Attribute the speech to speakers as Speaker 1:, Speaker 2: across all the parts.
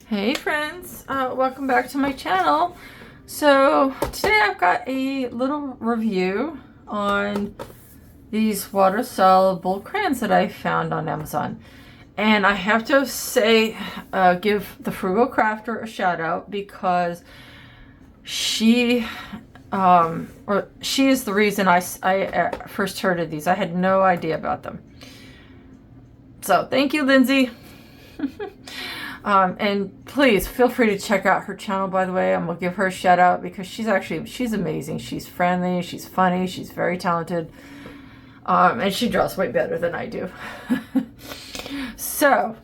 Speaker 1: Hey friends, welcome back to my channel. So today I've got a little review on these water-soluble crayons that I found on Amazon. And I have to say, give the Frugal Crafter a shout out because she is the reason I first heard of these. I had no idea about them. So thank you, Lindsay. And please feel free to check out her channel, by the way. I'm gonna give her a shout out because she's amazing. She's friendly, she's funny, she's very talented. And she draws way better than I do. So,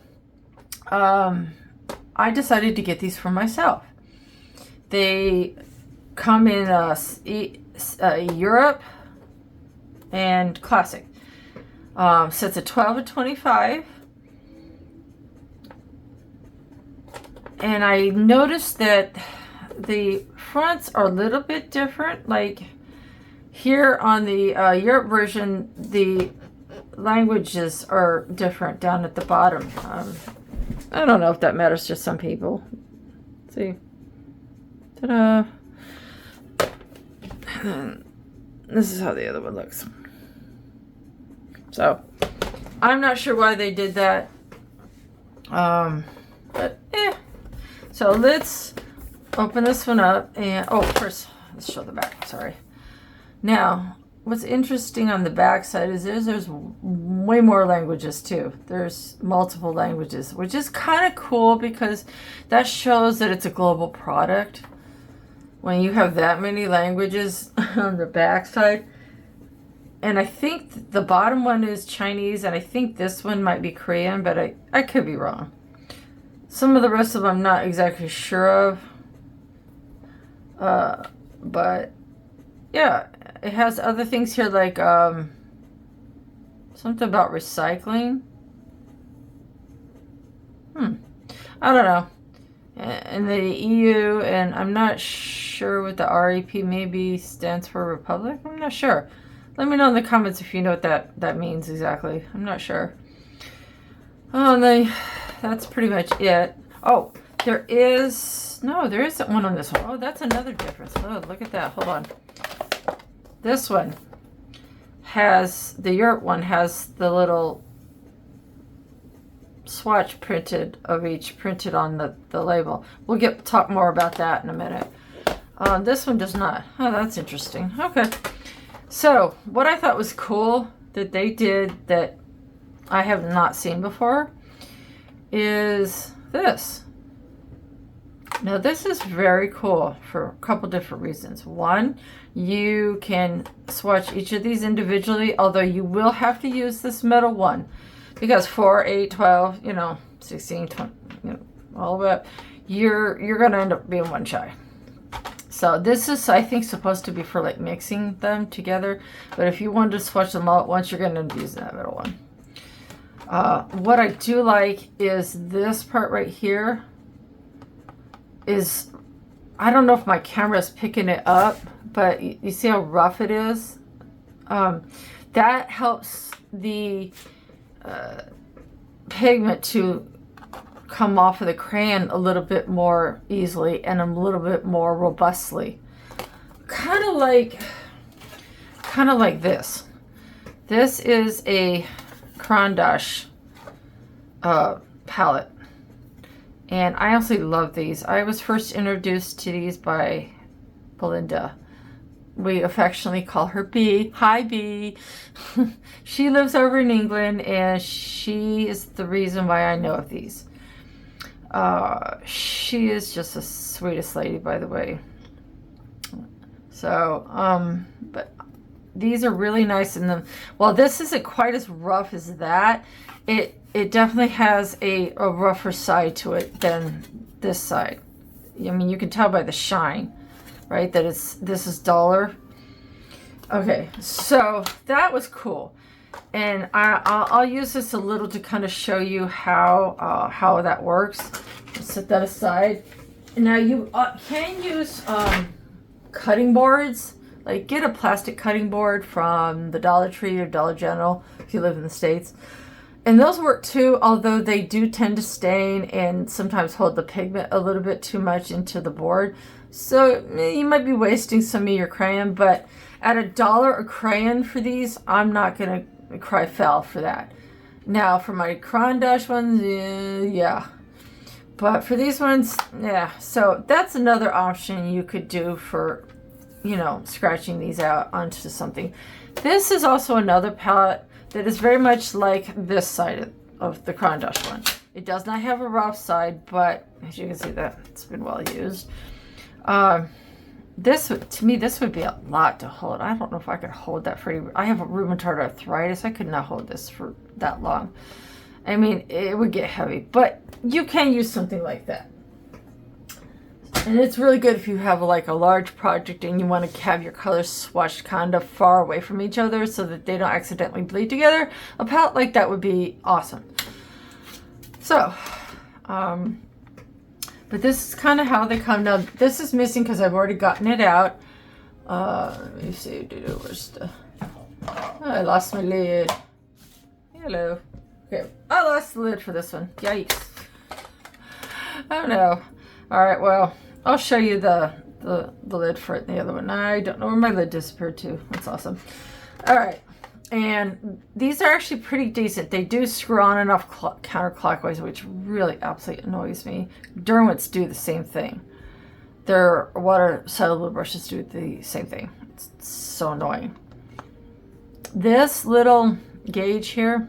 Speaker 1: I decided to get these for myself. They come in Europe and Classic. Sets of 12 and 25. And I noticed that the fronts are a little bit different. Like here on the Europe version, the languages are different down at the bottom. I don't know if that matters to some people. Let's see. Ta-da. This is how the other one looks. So, I'm not sure why they did that. But, So let's open this one up and, first, let's show the back, sorry. Now, what's interesting on the back side is there's way more languages too. There's multiple languages, which is kind of cool because that shows that it's a global product. When you have that many languages on the back side. And I think the bottom one is Chinese, and I think this one might be Korean, but I could be wrong. Some of the rest of them I'm not exactly sure of. But yeah, it has other things here like something about recycling. I don't know. And the EU, and I'm not sure what the REP maybe stands for Republic. I'm not sure. Let me know in the comments if you know what that means exactly. I'm not sure. Oh, and that's pretty much it. Oh, there isn't one on this one. Oh, that's another difference. Oh, look at that. Hold on. This one has, the Europe one has the little swatch printed on the label. We'll talk more about that in a minute. This one does not. Oh, that's interesting. Okay. So, what I thought was cool that they did that I have not seen before is this. Now this is very cool for a couple different reasons. One, you can swatch each of these individually, although you will have to use this middle one because 4, 8, 12, 16, 20, all of it, you're going to end up being one shy. So this is, I think, supposed to be for like mixing them together, but if you wanted to swatch them all at once, you're going to end up using that middle one. What I do like is this part right here is, I don't know if my camera is picking it up, but you see how rough it is? That helps the pigment to come off of the crayon a little bit more easily and a little bit more robustly. Kind of like this. This is a Caran palette, and I absolutely love these. I was first introduced to these by Belinda. We affectionately call her B. Hi, B. She lives over in England, and she is the reason why I know of these. She is just the sweetest lady, by the way. So, but these are really nice in them. While this isn't quite as rough as that, it definitely has a rougher side to it than this side. I mean, you can tell by the shine, right, that this is duller. Okay, so that was cool. And I'll use this a little to kind of show you how that works. Set that aside. Now you can use cutting boards. Like get a plastic cutting board from the Dollar Tree or Dollar General if you live in the States. And those work too, although they do tend to stain and sometimes hold the pigment a little bit too much into the board. So you might be wasting some of your crayon, but at $1 a crayon for these, I'm not going to cry foul for that. Now for my Caran d'Ache ones, yeah. But for these ones, yeah. So that's another option you could do for, you know, scratching these out onto something. This is also another palette that is very much like this side of the Caran d'Ache one. It does not have a rough side, but as you can see, that it's been well used. To me, this would be a lot to hold. I don't know if I could hold that for. I have rheumatoid arthritis. I could not hold this for that long. I mean, it would get heavy, but you can use something like that. And it's really good if you have like a large project and you want to have your colors swatched kind of far away from each other so that they don't accidentally bleed together. A palette like that would be awesome. So, but this is kind of how they come. Now, this is missing because I've already gotten it out. Let me see. Where's the... Oh, I lost my lid. Hello. Okay, I lost the lid for this one. Yikes. Oh no. All right, well, I'll show you the lid for it in the other one. I don't know where my lid disappeared to. That's awesome. All right, and these are actually pretty decent. They do screw on and off counterclockwise, which really absolutely annoys me. Derwents do the same thing. Their water-soluble brushes do the same thing. It's so annoying. This little gauge here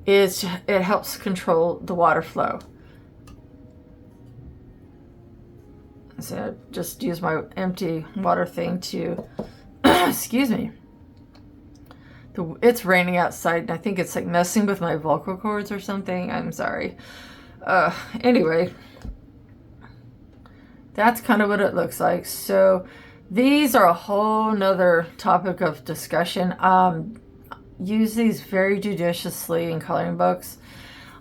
Speaker 1: it helps control the water flow. So I just use my empty water thing to, excuse me. It's raining outside and I think it's like messing with my vocal cords or something. I'm sorry. Anyway, that's kind of what it looks like. So these are a whole nother topic of discussion. Use these very judiciously in coloring books.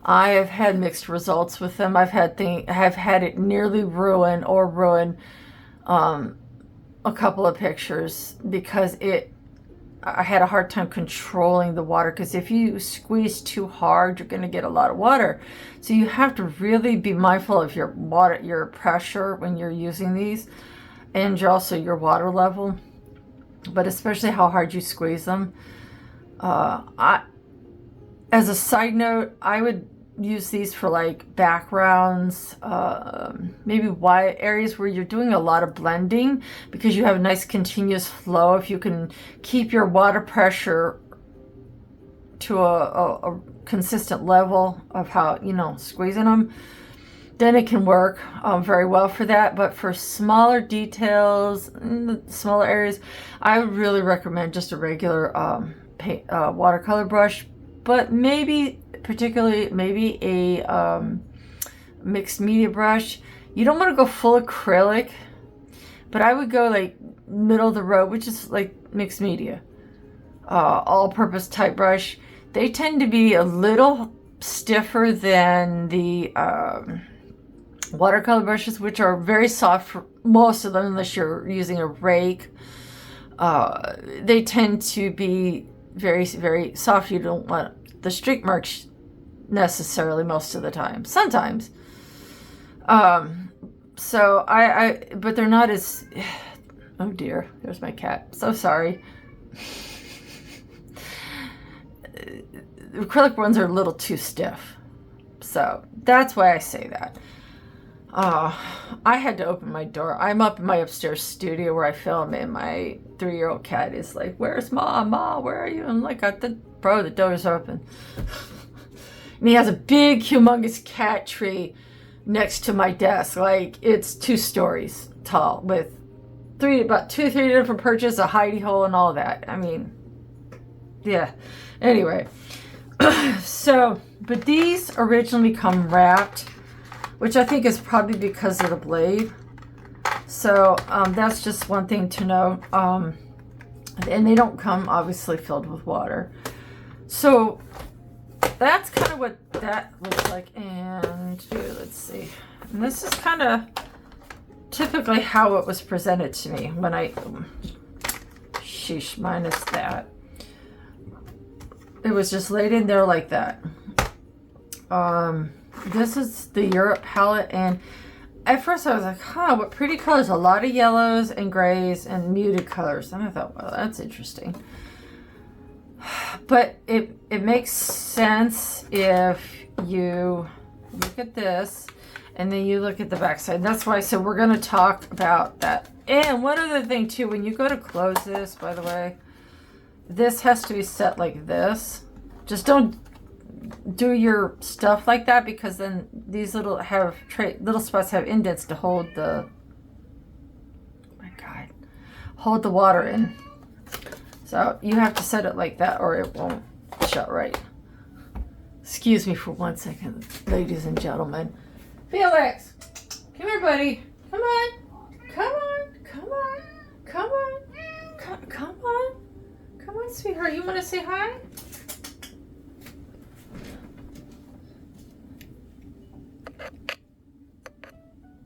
Speaker 1: I have had mixed results with them. I've had it nearly ruin a couple of pictures because I had a hard time controlling the water, because if you squeeze too hard, you're going to get a lot of water. So you have to really be mindful of your pressure when you're using these, and also your water level, but especially how hard you squeeze them. As a side note, I would use these for like backgrounds, maybe wide areas where you're doing a lot of blending, because you have a nice continuous flow. If you can keep your water pressure to a consistent level of how, you know, squeezing them, then it can work very well for that. But for smaller details, smaller areas, I would really recommend just a regular watercolor brush, but particularly a mixed media brush. You don't want to go full acrylic, but I would go like middle of the road, which is like mixed media, all-purpose type brush. They tend to be a little stiffer than the watercolor brushes, which are very soft for most of them, unless you're using a rake. They tend to be very, very soft. You don't want the streak marks necessarily most of the time. Sometimes. So but they're not as, oh dear, there's my cat. So sorry. The acrylic ones are a little too stiff. So that's why I say that. I had to open my door. I'm up in my upstairs studio where I film, and my 3-year-old cat is like, "Where's Mom? Ma, where are you?" And like, the door's open. And he has a big, humongous cat tree next to my desk. Like, it's 2 stories tall with about 2 or 3 different perches, a hidey hole, and all that. I mean, yeah. Anyway, so, but these originally come wrapped, which I think is probably because of the blade. So that's just one thing to know. And they don't come obviously filled with water. So that's kind of what that looks like. And let's see. And this is kind of typically how it was presented to me when I, sheesh, minus that. It was just laid in there like that. This is the Europe palette, and at first I was like, huh, what pretty colors. A lot of yellows and grays and muted colors. And I thought, well, that's interesting. But it makes sense if you look at this and then you look at the back side. That's why I said we're going to talk about that. And one other thing too, when you go to close this, by the way, this has to be set like this. Just don't do your stuff like that, because then these little spots have indents to hold the, oh my God, hold the water in. So you have to set it like that or it won't shut right. Excuse me for 1 second, ladies and gentlemen. Felix, come here, buddy. Come on. Come on. Come on. Come on. Come on. Come on, sweetheart. You want to say hi?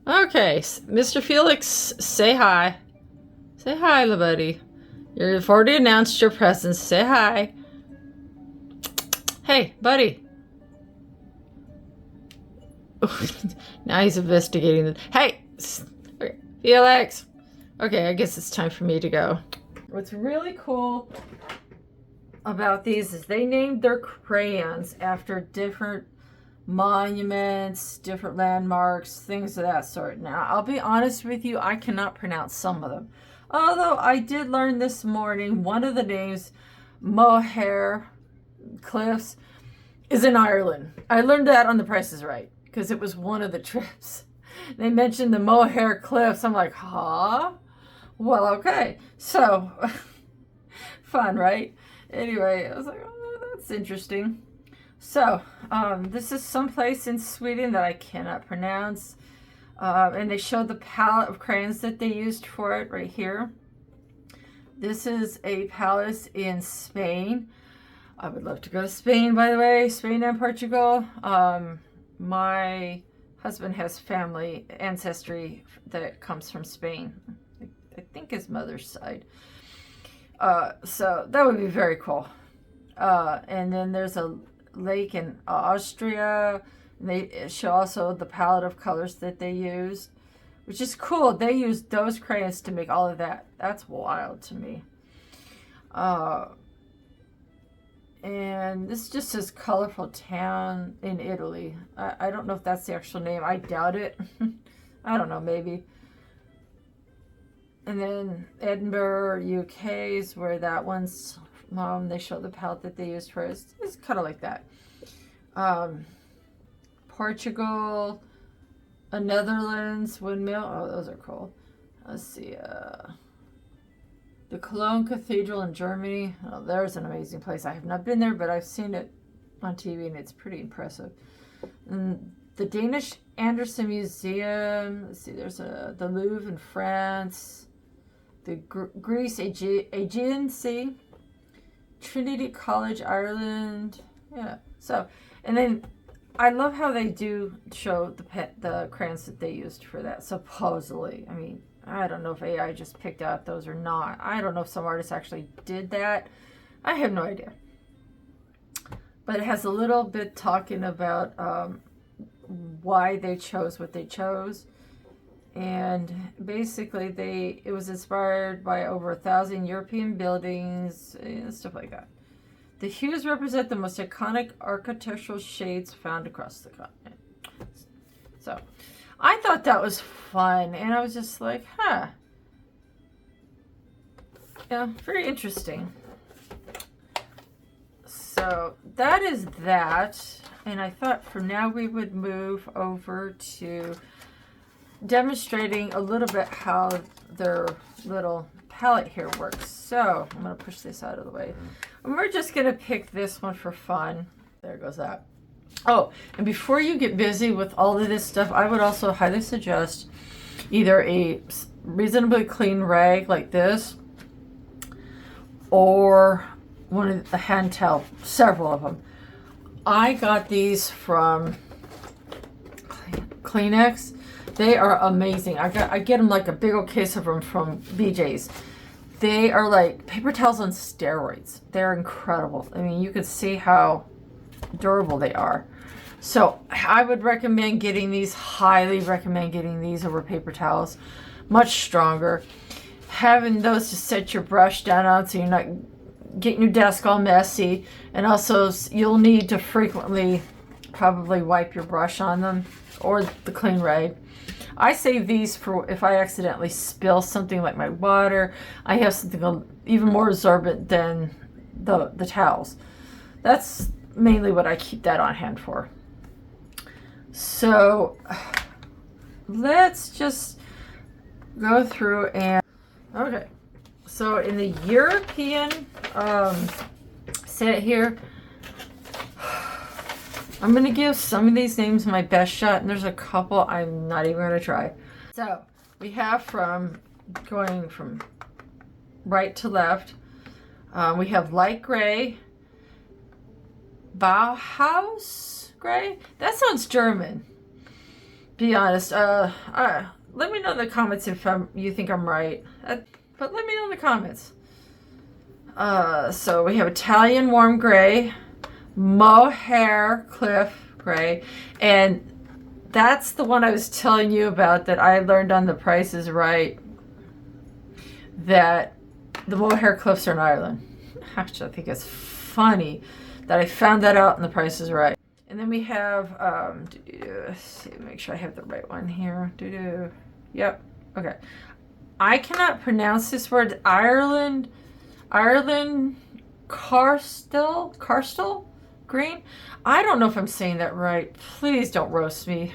Speaker 1: Okay, Mr. Felix, say hi. Say hi, little buddy. You've already announced your presence. Say hi. Hey, buddy. Now he's investigating it. Hey, okay. Felix. Okay, I guess it's time for me to go. What's really cool about these is they named their crayons after different monuments, different landmarks, things of that sort. Now, I'll be honest with you, I cannot pronounce some of them. Although I did learn this morning one of the names, Moher Cliffs, is in Ireland. I learned that on The Price is Right, because it was one of the trips. They mentioned the Moher Cliffs. I'm like, huh? Well, okay. So, fun, right? Anyway, I was like, oh, that's interesting. So, this is someplace in Sweden that I cannot pronounce. And they show the palette of crayons that they used for it right here. This is a palace in Spain. I would love to go to Spain, by the way. Spain and Portugal. My husband has family ancestry that comes from Spain. I think his mother's side. So that would be very cool. And then there's a lake in Austria. And they show also the palette of colors that they used, which is cool. They used those crayons to make all of that. That's wild to me. And this just says colorful town in Italy. I don't know if that's the actual name. I doubt it. I don't know, maybe. And then Edinburgh, UK is where that one's they show the palette that they used for it. It's kind of like that. Portugal, Netherlands, windmill. Oh, those are cool. Let's see. The Cologne Cathedral in Germany. Oh, there's an amazing place. I have not been there, but I've seen it on TV, and it's pretty impressive. And the Danish Anderson Museum. Let's see. There's the Louvre in France. The Greece Aegean Sea. Trinity College, Ireland. Yeah. So, and then I love how they do show the crayons that they used for that, supposedly. I mean, I don't know if AI just picked out those or not. I don't know if some artists actually did that. I have no idea. But it has a little bit talking about why they chose what they chose. And basically, it was inspired by over 1,000 European buildings and stuff like that. The hues represent the most iconic architectural shades found across the continent. So, I thought that was fun, and I was just like, huh. Yeah, very interesting. So, that is that. And I thought for now we would move over to demonstrating a little bit how their little palette here works. So I'm going to push this out of the way. And we're just going to pick this one for fun. There goes that. Oh, and before you get busy with all of this stuff, I would also highly suggest either a reasonably clean rag like this or one of the hand towel, several of them. I got these from Kleenex. They are amazing. I get them like a big old case of them from BJ's. they are like paper towels on steroids. They're incredible. I mean, you can see how durable they are. So I would recommend getting these, highly recommend getting these over paper towels. Much stronger. Having those to set your brush down on so you're not getting your desk all messy. And also you'll need to frequently probably wipe your brush on them or the clean rag. I save these for if I accidentally spill something like my water. I have something even more absorbent than the towels. That's mainly what I keep that on hand for. So let's just go through and, okay. So in the European set here, I'm going to give some of these names my best shot, and there's a couple I'm not even going to try. So we have from going from right to left, we have light gray, Bauhaus gray. That sounds German. Be honest. Let me know in the comments if you think I'm right. But let me know in the comments. So we have Italian warm gray, mohair cliff gray, and that's the one I was telling you about that I learned on The Price is Right, that the mohair cliffs are in Ireland. Actually, I think it's funny that I found that out in The Price is Right. And then we have, let's see, make sure I have the right one here. Yep, okay. I cannot pronounce this word. Ireland Karstal green. I don't know if I'm saying that right. Please don't roast me.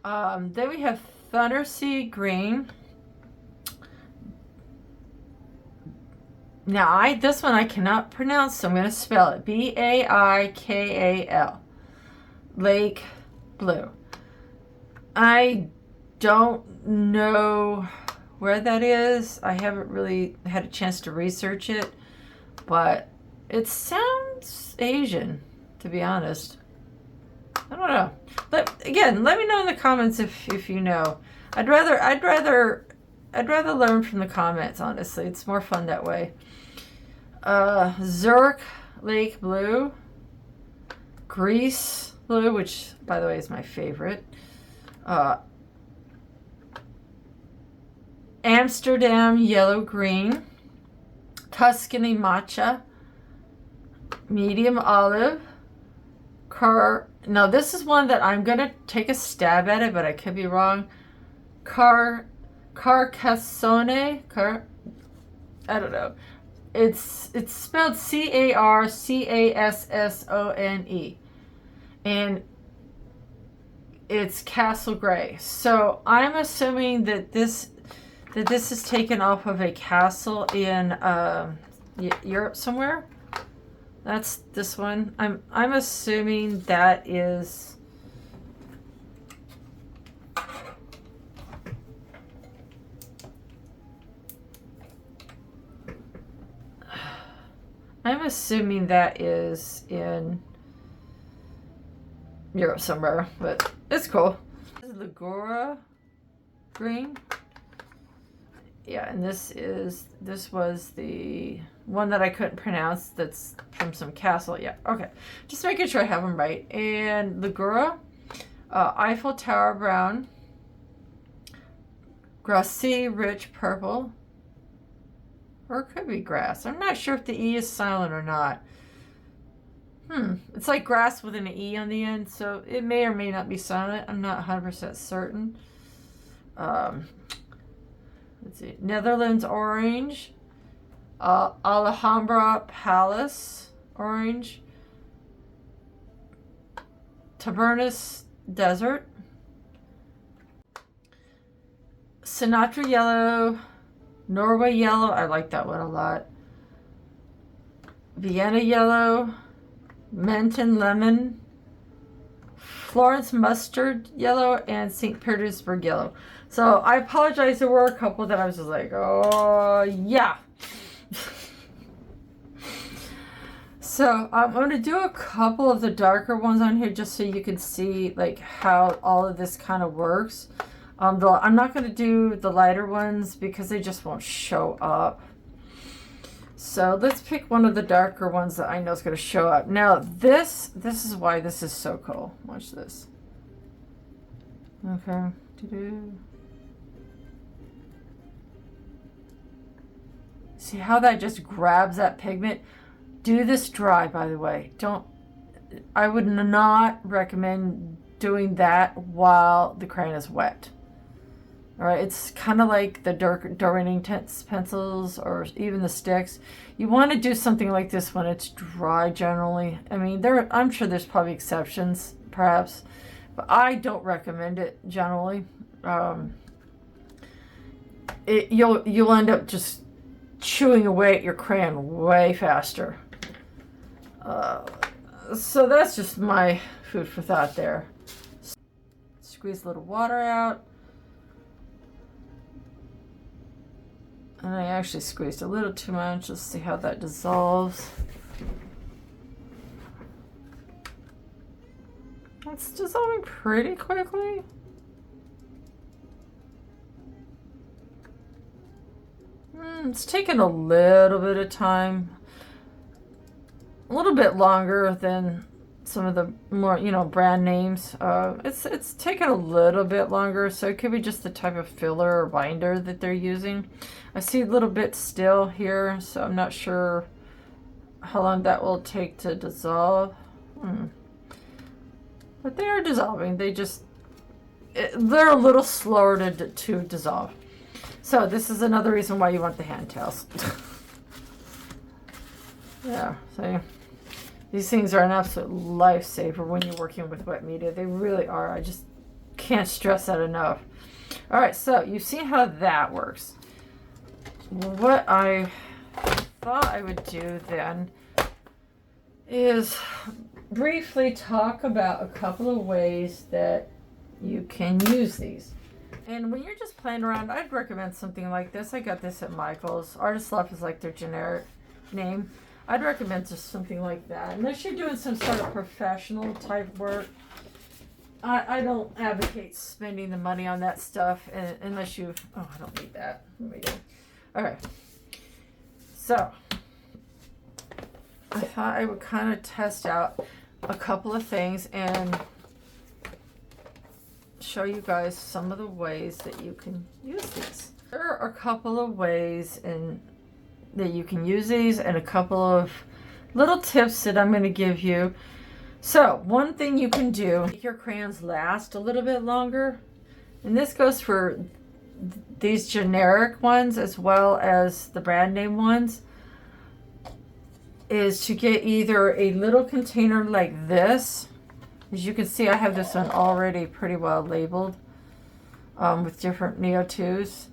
Speaker 1: Then we have Thundersea green. Now this one I cannot pronounce, so I'm going to spell it. Baikal. Lake blue. I don't know where that is. I haven't really had a chance to research it, but it sounds Asian, to be honest. I don't know. But again, let me know in the comments if you know. I'd rather learn from the comments, honestly. It's more fun that way. Zurich Lake blue, Greece blue, which by the way is my favorite. Amsterdam yellow green, Tuscany matcha, medium olive, now this is one that I'm gonna take a stab at it, but I could be wrong. Carcassonne, I don't know. It's spelled Carcassone, and it's Castle Gray. So I'm assuming that this is taken off of a castle in Europe somewhere. That's this one. I'm assuming that is. I'm assuming that is in Europe somewhere, but it's cool. This is Ligura green. Yeah, and this was the one that I couldn't pronounce. That's from some castle. Yeah, okay. Just making sure I have them right. And Ligura, Eiffel Tower brown, Grassy rich purple, or it could be grass. I'm not sure if the E is silent or not. It's like grass with an E on the end, so it may or may not be silent. I'm not 100% certain. Let's see, Netherlands orange, Alhambra Palace orange, Tabernas desert, Sinatra yellow, Norway yellow, I like that one a lot, Vienna yellow, Menton lemon, Florence mustard yellow, and St. Petersburg yellow. So I apologize, there were a couple that I was just like, oh yeah. So I'm going to do a couple of the darker ones on here just so you can see like how all of this kind of works. I'm not going to do the lighter ones because they just won't show up. So let's pick one of the darker ones that I know is going to show up. Now this is why this is so cool. Watch this. Okay. See how that just grabs that pigment? Do this dry, by the way. I would not recommend doing that while the crayon is wet. All right, it's kind of like the Doreen pencils or even the sticks. You want to do something like this when it's dry generally. I mean, I'm sure there's probably exceptions, perhaps, but I don't recommend it generally. You'll end up just chewing away at your crayon way faster. So that's just my food for thought there. Squeeze a little water out. And I actually squeezed a little too much. Let's see how that dissolves. It's dissolving pretty quickly. It's taken a little bit of time. A little bit longer than some of the more, brand names. It's taken a little bit longer, so it could be just the type of filler or binder that they're using. I see a little bit still here, so I'm not sure how long that will take to dissolve. But they are dissolving. They're a little slower to dissolve. So this is another reason why you want the hand tails. Yeah, see? These things are an absolute lifesaver when you're working with wet media. They really are. I just can't stress that enough. All right, so you've seen how that works. What I thought I would do then is briefly talk about a couple of ways that you can use these. And when you're just playing around, I'd recommend something like this. I got this at Michael's. Artist Love is like their generic name. I'd recommend just something like that. Unless you're doing some sort of professional type work, I don't advocate spending the money on that stuff unless you... Oh, I don't need that. Okay. So, I thought I would kind of test out a couple of things and show you guys some of the ways that you can use these. There are a couple of ways that you can use these and a couple of little tips that I'm going to give you. So one thing you can do, make your crayons last a little bit longer, and this goes for these generic ones as well as the brand name ones, is to get either a little container like this. As you can see, I have this one already pretty well labeled with different Neo 2s.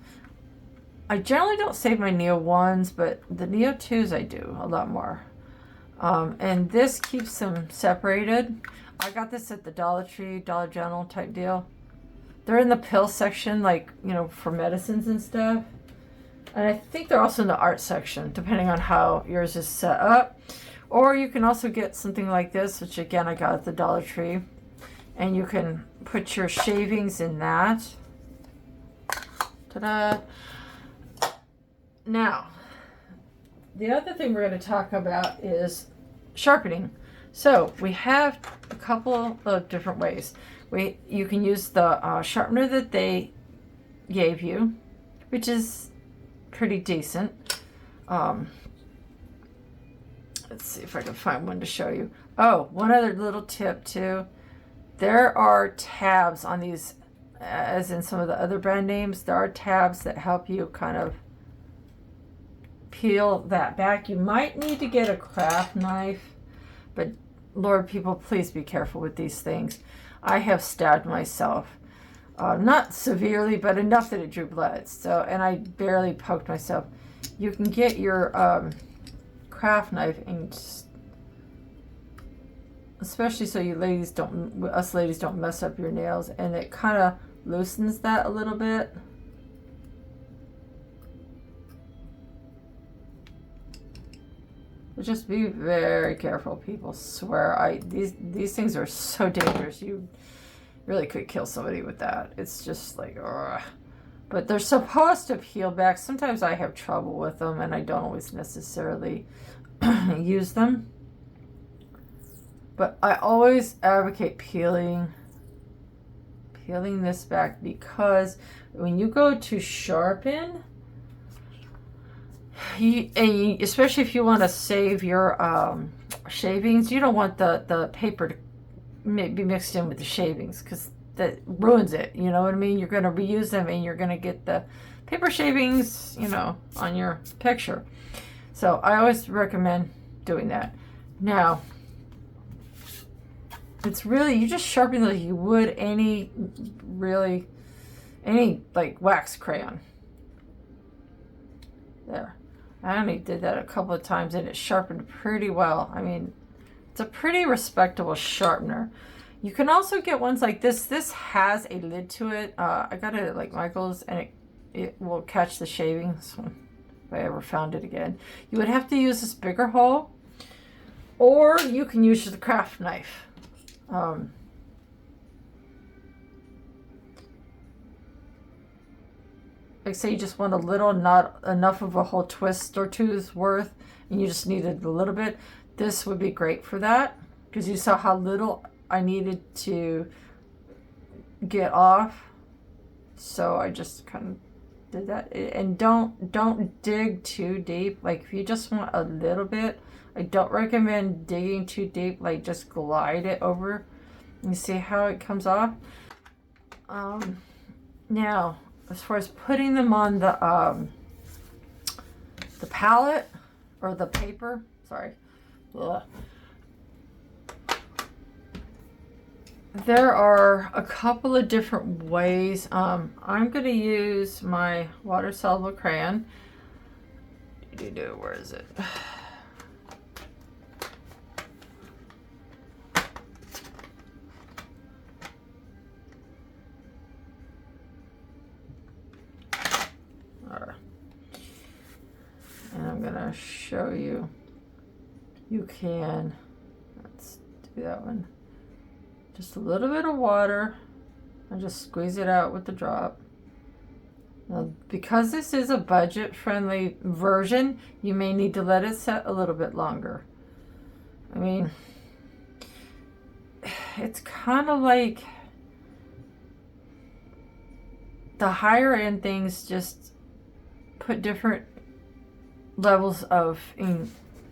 Speaker 1: I generally don't save my Neo 1s, but the Neo 2s I do a lot more. And this keeps them separated. I got this at the Dollar Tree, Dollar General type deal. They're in the pill section, like, for medicines and stuff. And I think they're also in the art section, depending on how yours is set up. Or you can also get something like this, which again I got at the Dollar Tree. And you can put your shavings in that. Ta-da! Now, the other thing we're going to talk about is sharpening. So we have a couple of different ways. You can use the sharpener that they gave you, which is pretty decent. Let's see if I can find one to show you. Oh, one other little tip too. There are tabs on these, as in some of the other brand names. There are tabs that help you kind of peel that back. You might need to get a craft knife, but Lord, people, please be careful with these things. I have stabbed myself, not severely, but enough that it drew blood. So, and I barely poked myself. You can get your craft knife and just, especially so us ladies don't mess up your nails, and it kind of loosens that a little bit. But just be very careful, people. Swear, these things are so dangerous. You really could kill somebody with that. It's just like, ugh. but they're supposed to peel back. Sometimes I have trouble with them and I don't always necessarily use them. But I always advocate peeling this back, because when you go to sharpen, especially if you want to save your shavings, you don't want the paper to be mixed in with the shavings, because that ruins it. You know what I mean? You're going to reuse them and you're going to get the paper shavings, you know, on your picture. So I always recommend doing that. Now, it's really, you just sharpen like you would any like wax crayon. There. I only did that a couple of times and it sharpened pretty well. I mean, it's a pretty respectable sharpener. You can also get ones like this. This has a lid to it. I got it at like Michael's, and it will catch the shavings if I ever found it again. You would have to use this bigger hole, or you can use the craft knife. Like say you just want a little, not enough of a whole twist or two's worth, and you just needed a little bit. This would be great for that, because you saw how little I needed to get off. So I just kind of did that. And don't dig too deep. Like if you just want a little bit, I don't recommend digging too deep. Like just glide it over. You see how it comes off? Now, as far as putting them on the palette or the paper, sorry. Ugh. There are a couple of different ways. I'm going to use my water-soluble crayon. Where is it? And I'm going to show you. You can, let's do that one. Just a little bit of water and just squeeze it out with the drop. Now, because this is a budget-friendly version, you may need to let it set a little bit longer. I mean, it's kind of like the higher end things just put different levels of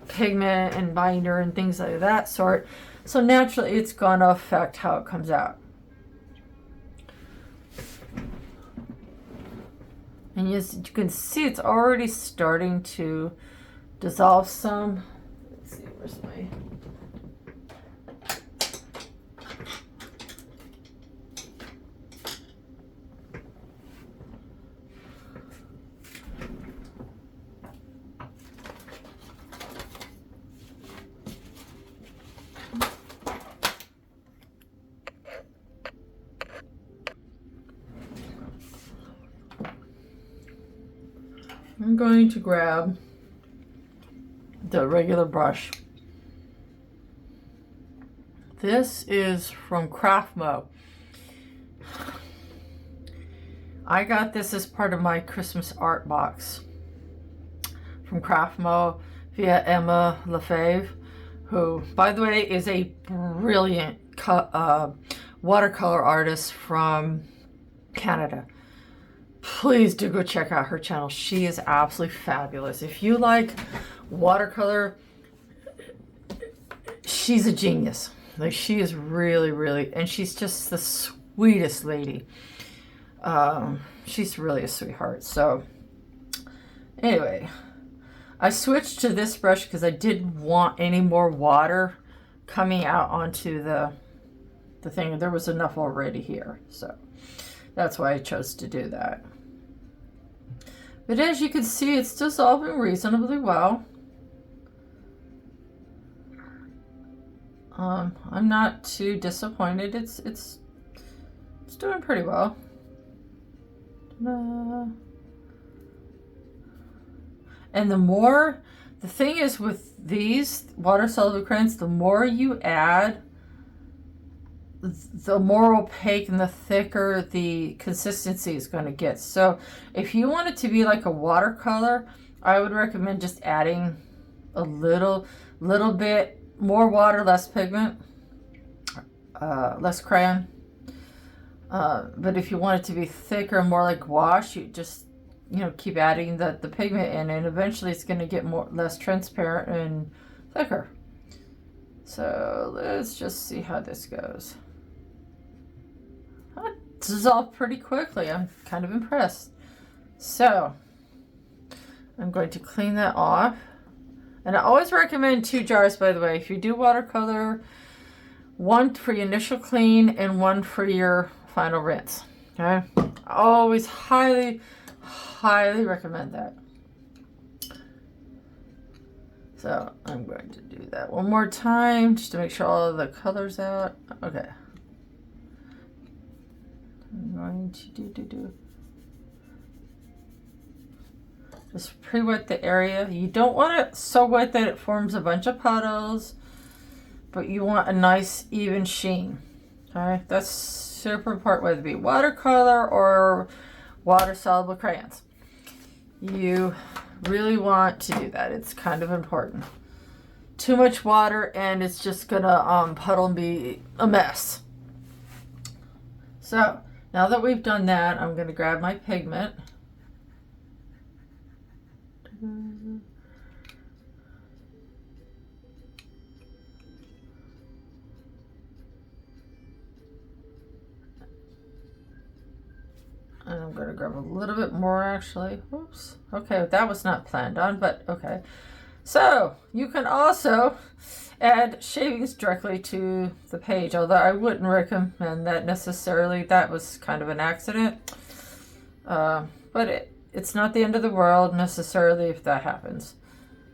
Speaker 1: pigment and binder and things like that sort. So naturally it's going to affect how it comes out. And you can see it's already starting to dissolve some. Let's see, where's my... I'm going to grab the regular brush. This is from Craftmo. I got this as part of my Christmas art box from Craftmo via Emma Lefebvre, who, by the way, is a brilliant watercolor artist from Canada. Please do go check out her channel. She is absolutely fabulous. If you like watercolor, she's a genius. Like, she is really, really, and she's just the sweetest lady. She's really a sweetheart. So anyway, I switched to this brush because I didn't want any more water coming out onto the thing. There was enough already here, so that's why I chose to do that. But as you can see, it's dissolving reasonably well. I'm not too disappointed. It's doing pretty well. And the thing is with these water-soluble crayons, the more you add the more opaque and the thicker the consistency is going to get. So if you want it to be like a watercolor, I would recommend just adding a little bit more water, less pigment, less crayon. But if you want it to be thicker, more like wash, you just, keep adding the pigment in, and eventually it's going to get less transparent and thicker. So let's just see how this goes. It dissolved pretty quickly. I'm kind of impressed. So I'm going to clean that off. And I always recommend 2 jars, by the way. If you do watercolor, 1 for your initial clean and 1 for your final rinse. Okay? I always highly recommend that. So I'm going to do that one more time just to make sure all of the color's out. Okay. I'm going to do. Just pre-wet the area. You don't want it so wet that it forms a bunch of puddles, but you want a nice even sheen. Okay, that's super important, whether it be watercolor or water-soluble crayons. You really want to do that. It's kind of important. Too much water and it's just gonna puddle and be a mess. So now that we've done that, I'm gonna grab my pigment. And I'm going to grab a little bit more, actually. Oops. Okay, that was not planned on, but okay. So you can also add shavings directly to the page, although I wouldn't recommend that necessarily. That was kind of an accident. But it's not the end of the world necessarily if that happens.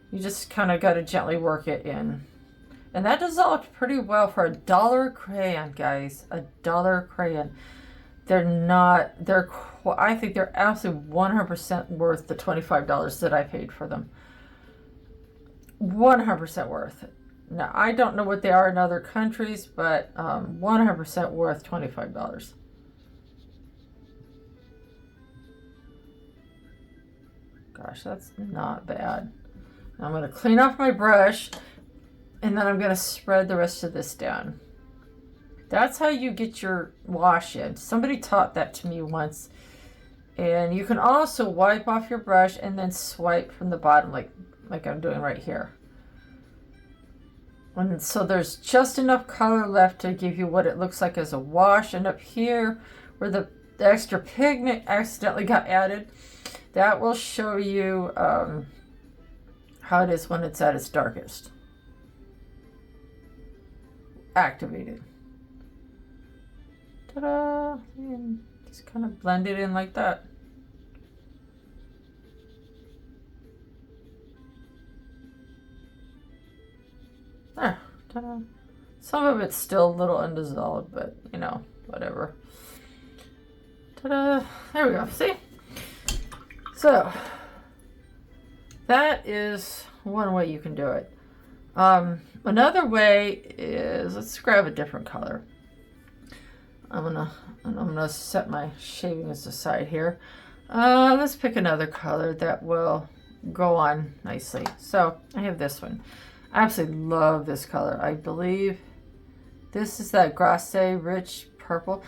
Speaker 1: You just kind of got to gently work it in. And that dissolved pretty well for $1 crayon, guys. $1 crayon. I think they're absolutely 100% worth the $25 that I paid for them. 100% worth it. Now, I don't know what they are in other countries, but 100% worth $25. Gosh, that's not bad. Now I'm going to clean off my brush, and then I'm going to spread the rest of this down. That's how you get your wash in. Somebody taught that to me once. And you can also wipe off your brush and then swipe from the bottom like I'm doing right here. And so there's just enough color left to give you what it looks like as a wash. And up here where the extra pigment accidentally got added, that will show you how it is when it's at its darkest. Activated. Ta-da! And just kind of blend it in like that. There. Ta-da. Some of it's still a little undissolved, but whatever. Ta-da! There we go. See? So that is one way you can do it. Another way is, let's grab a different color. I'm gonna set my shavings aside here. Let's pick another color that will go on nicely. So I have this one. I absolutely love this color. I believe this is that Grasse Rich Purple.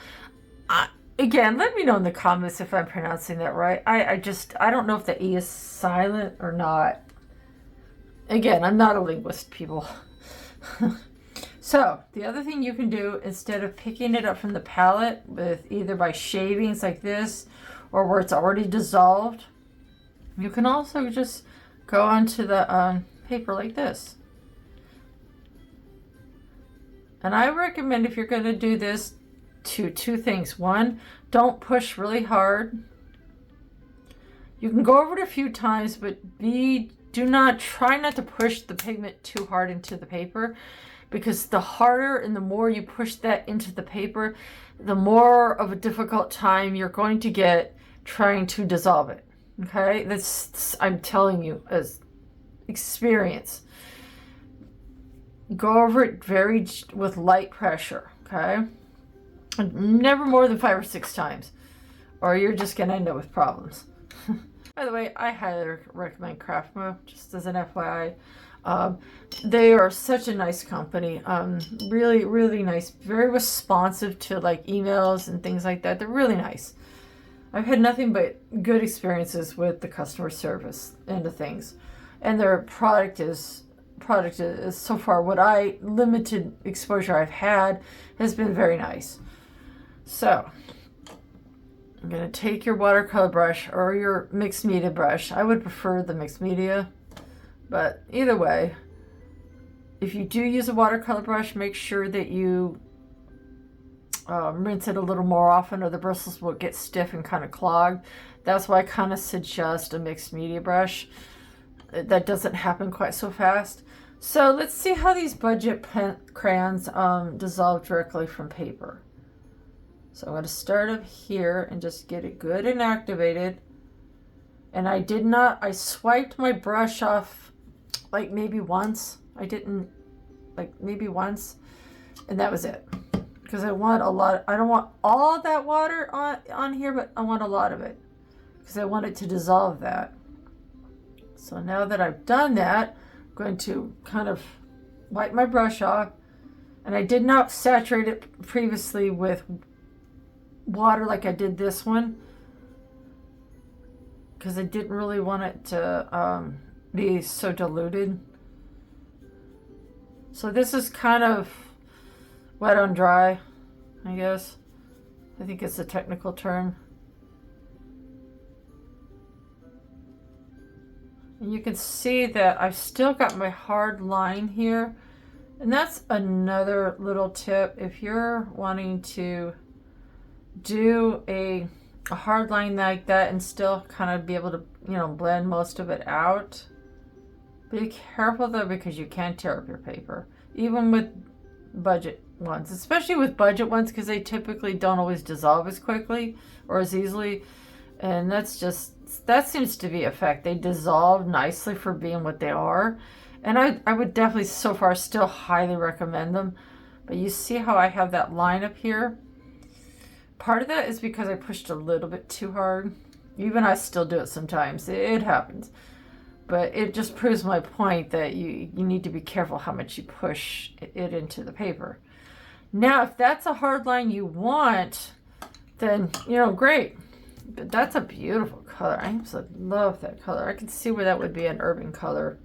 Speaker 1: Again, let me know in the comments if I'm pronouncing that right. I don't know if the E is silent or not. Again, I'm not a linguist, people. So the other thing you can do, instead of picking it up from the palette with either by shavings like this or where it's already dissolved, you can also just go onto the paper like this. And I recommend, if you're going to do this, two things. One, don't push really hard. You can go over it a few times, but try not to push the pigment too hard into the paper, because the harder and the more you push that into the paper, the more of a difficult time you're going to get trying to dissolve it. Okay, I'm telling you as experience. Go over it with light pressure. Okay, Never more than 5 or 6 times, or you're just going to end up with problems. By the way, I highly recommend Craftmo, just as an FYI. They are such a nice company. Really, really nice. Very responsive to like emails and things like that. They're really nice. I've had nothing but good experiences with the customer service end of things. And their product is so far, what limited exposure I've had has been very nice. So I'm going to take your watercolor brush or your mixed media brush. I would prefer the mixed media, but either way, if you do use a watercolor brush, make sure that you rinse it a little more often, or the bristles will get stiff and kind of clogged. That's why I kind of suggest a mixed media brush. That doesn't happen quite so fast. So let's see how these budget crayons dissolve directly from paper. So I'm going to start up here and just get it good and activated. And I swiped my brush off like maybe once. Maybe once. And that was it. Because I want a lot. I don't want all that water on here, but I want a lot of it. Because I want it to dissolve that. So now that I've done that, I'm going to kind of wipe my brush off. And I did not saturate it previously with water like I did this one, because I didn't really want it to be so diluted. So this is kind of wet on dry, I guess. I think it's a technical term. And you can see that I've still got my hard line here. And that's another little tip. If you're wanting to do a hard line like that and still kind of be able to, blend most of it out, be careful though, because you can tear up your paper, even with budget ones, especially with budget ones, because they typically don't always dissolve as quickly or as easily. And that seems to be a fact. They dissolve nicely for being what they are. And I would definitely so far still highly recommend them. But you see how I have that line up here? Part of that is because I pushed a little bit too hard. Even I still do it sometimes. It happens. But it just proves my point that you need to be careful how much you push it into the paper. Now, if that's a hard line you want, then, great. But that's a beautiful color. I absolutely love that color. I can see where that would be an urban color.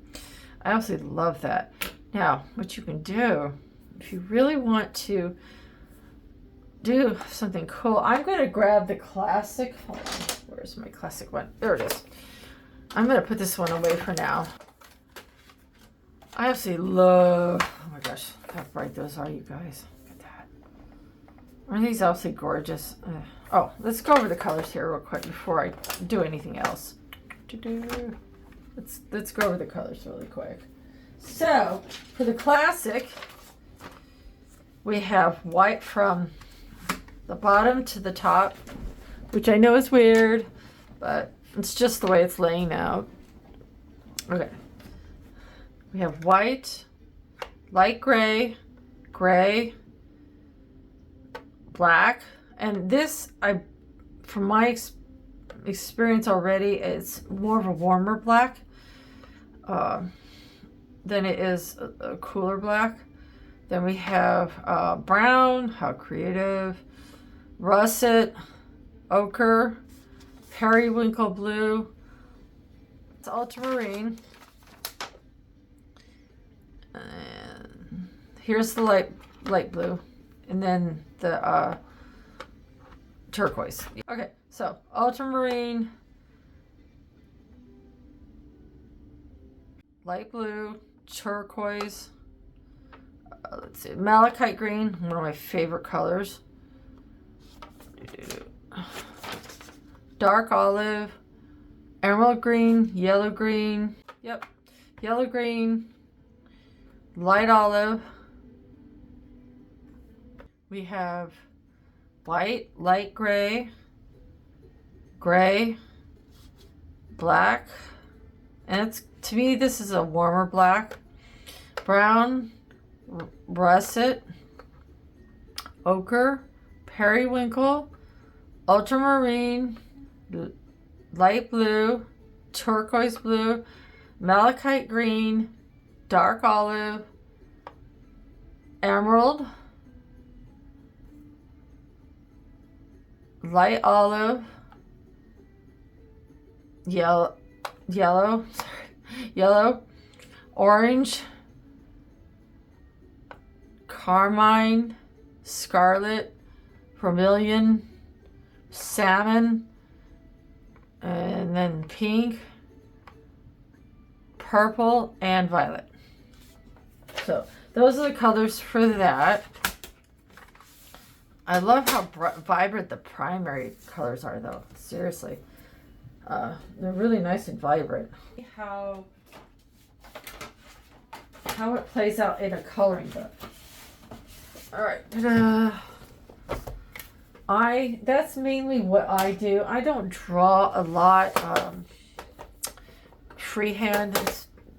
Speaker 1: I absolutely love that. Now, what you can do, if you really want to do something cool, I'm going to grab the classic. Hold on, where's my classic one? There it is. I'm going to put this one away for now. I absolutely love, oh my gosh, how bright those are, you guys. Look at that. Aren't these absolutely gorgeous? Oh, let's go over the colors here real quick before I do anything else. Let's go over the colors really quick. So, for the classic, we have white from the bottom to the top, which I know is weird, but it's just the way it's laying out. Okay. We have white, light gray, gray, black, and this, from my experience already, it's more of a warmer black than it is a cooler black. Then we have brown, how creative, russet, ochre, periwinkle blue, it's ultramarine, and here's the light blue, and then the turquoise. Okay, so ultramarine, light blue, turquoise, let's see, malachite green, one of my favorite colors, dark olive, emerald green, yellow green, yellow green, light olive. We have white, light gray, gray, black, and it's, to me, this is a warmer black, brown, russet, ochre, periwinkle, ultramarine, light blue, turquoise blue, malachite green, dark olive, emerald, light olive, yellow, orange, carmine, scarlet, vermilion, salmon, and then pink, purple, and violet. So those are the colors for that. I love how vibrant the primary colors are, though. Seriously. They're really nice and vibrant. How it plays out in a coloring book. All right. Ta-da. That's mainly what I do. I don't draw a lot freehand.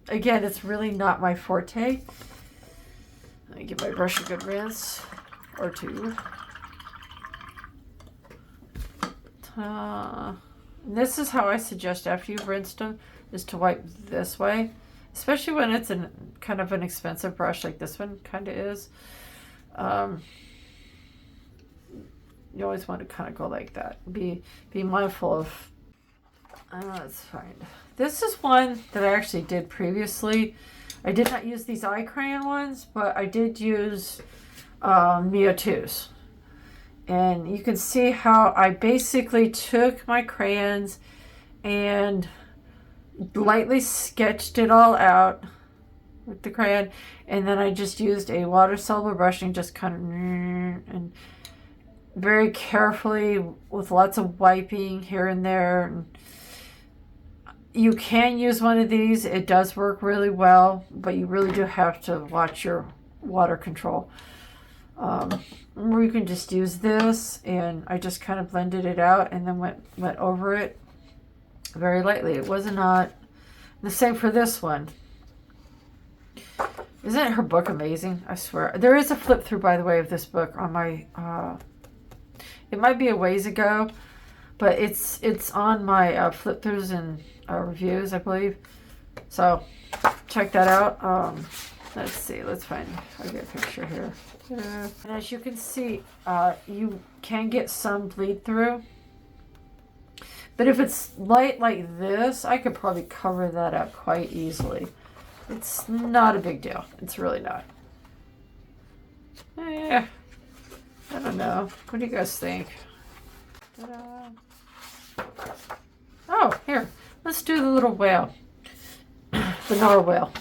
Speaker 1: Again, it's really not my forte. Let me give my brush a good rinse or two. This is how I suggest after you've rinsed them, is to wipe this way, especially when it's kind of an expensive brush like this one kind of is. You always want to kind of go like that. Be mindful of. Let's find. This is one that I actually did previously. I did not use these eye crayon ones, but I did use Mio 2s. And you can see how I basically took my crayons and lightly sketched it all out with the crayon, and then I just used a water-soluble brush and just kind of and very carefully with lots of wiping here and there. And you can use one of these. It does work really well, but you really do have to watch your water control. Or you can just use this, and I just kind of blended it out and then went over it very lightly. It was not the same for this one. Isn't her book amazing? I swear. There is a flip through, by the way, of this book on my it might be a ways ago, but it's on my flip throughs and reviews, I believe. So check that out. Let's see. Let's find. I'll get a picture here. And as you can see, you can get some bleed through. But if it's light like this, I could probably cover that up quite easily. It's not a big deal. It's really not. I don't know. What do you guys think? Ta-da. Oh, here. Let's do the little whale. The narwhal.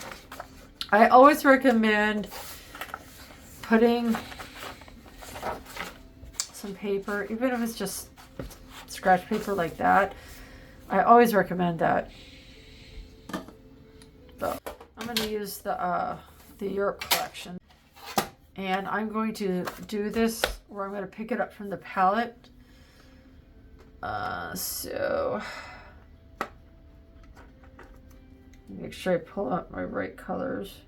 Speaker 1: I always recommend putting some paper, even if it's just scratch paper like that. I always recommend that. So I'm going to use the Europe collection, and I'm going to do this where I'm going to pick it up from the palette. So make sure I pull out my right colors.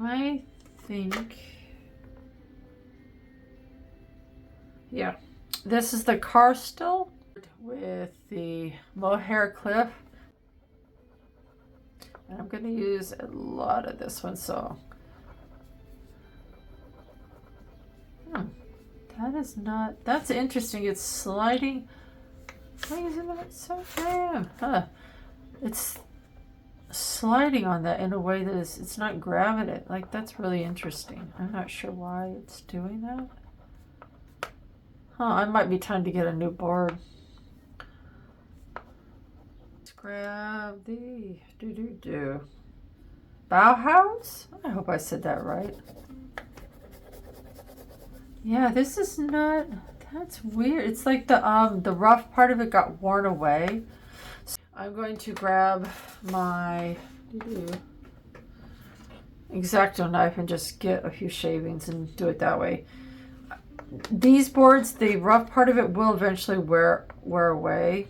Speaker 1: I think, yeah, this is the Carstel with the mohair cliff, and I'm going to use a lot of this one. So that is not, that's interesting. It's sliding. Why isn't that so damn? It's sliding on that in a way that is, it's not grabbing it. Like, that's really interesting. I'm not sure why it's doing that. I might be time to get a new board. Let's grab the Bauhaus. I hope I said that right. Yeah, this is not, that's weird. It's like the rough part of it got worn away. So I'm going to grab my X-Acto knife and just get a few shavings and do it that way. These boards, the rough part of it will eventually wear away.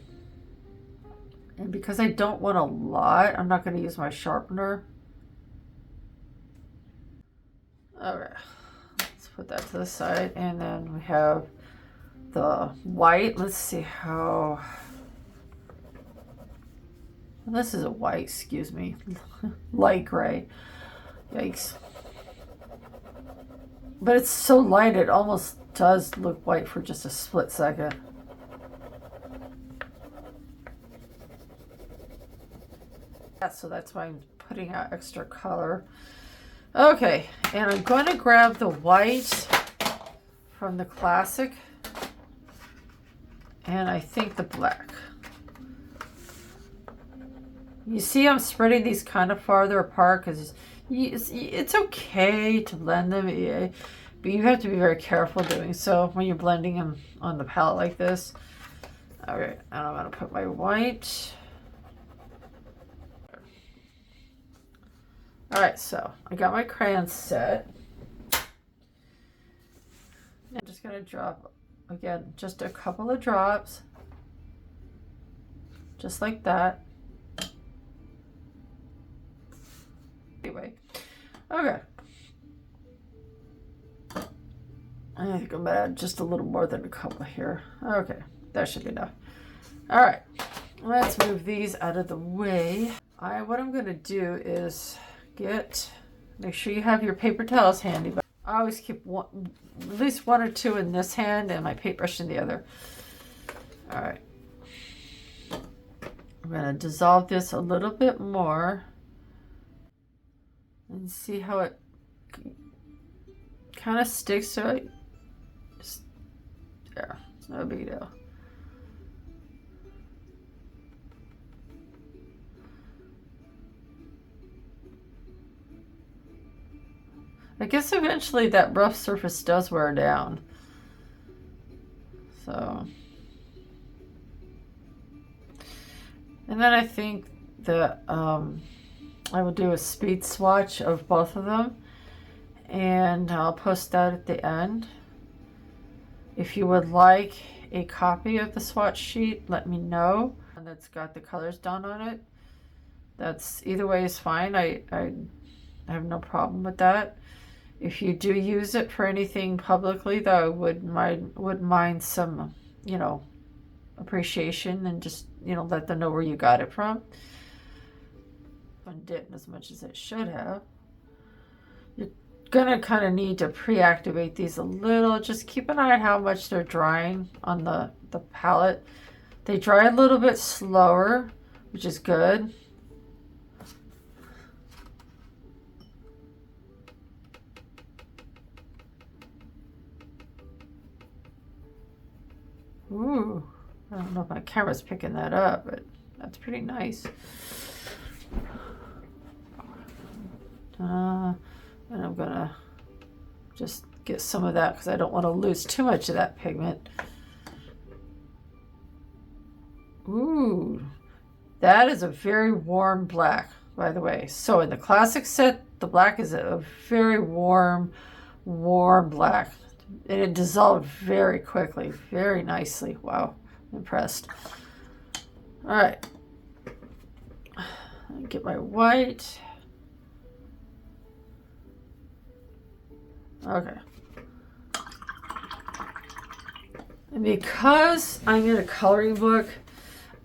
Speaker 1: And because I don't want a lot, I'm not going to use my sharpener. Okay, let's put that to the side, and then we have the white. Let's see how. Well, this is a white, excuse me, light gray. Yikes. But it's so light, it almost does look white for just a split second. So that's why I'm putting out extra color. Okay, and I'm going to grab the white from the classic, and I think the black. You see I'm spreading these kind of farther apart because it's okay to blend them, but you have to be very careful doing so when you're blending them on the palette like this. All right, and I'm going to put my white. All right, so I got my crayons set. I'm just going to drop, again, just a couple of drops, just like that. Anyway, okay. I think I'm gonna add just a little more than a couple here. Okay, that should be enough. All right, let's move these out of the way. What I'm gonna do is make sure you have your paper towels handy, but I always keep at least one or two in this hand and my paintbrush in the other. All right, I'm gonna dissolve this a little bit more and see how it kind of sticks to it. Just there, it's no big deal. I guess eventually that rough surface does wear down. So, and then I think that I will do a speed swatch of both of them, and I'll post that at the end. If you would like a copy of the swatch sheet, let me know. And that's got the colors done on it. That's either way is fine. I have no problem with that. If you do use it for anything publicly, though, I would mind some, appreciation, and just, let them know where you got it from. I didn't as much as it should have. You're gonna kind of need to pre-activate these a little. Just keep an eye on how much they're drying on the palette. They dry a little bit slower, which is good. Ooh, I don't know if my camera's picking that up, but that's pretty nice. And I'm gonna just get some of that because I don't want to lose too much of that pigment. Ooh, that is a very warm black, by the way. So in the classic set, the black is a very warm black. And it dissolved very quickly, very nicely. Wow, I'm impressed. All right, get my white. Okay. And because I'm in a coloring book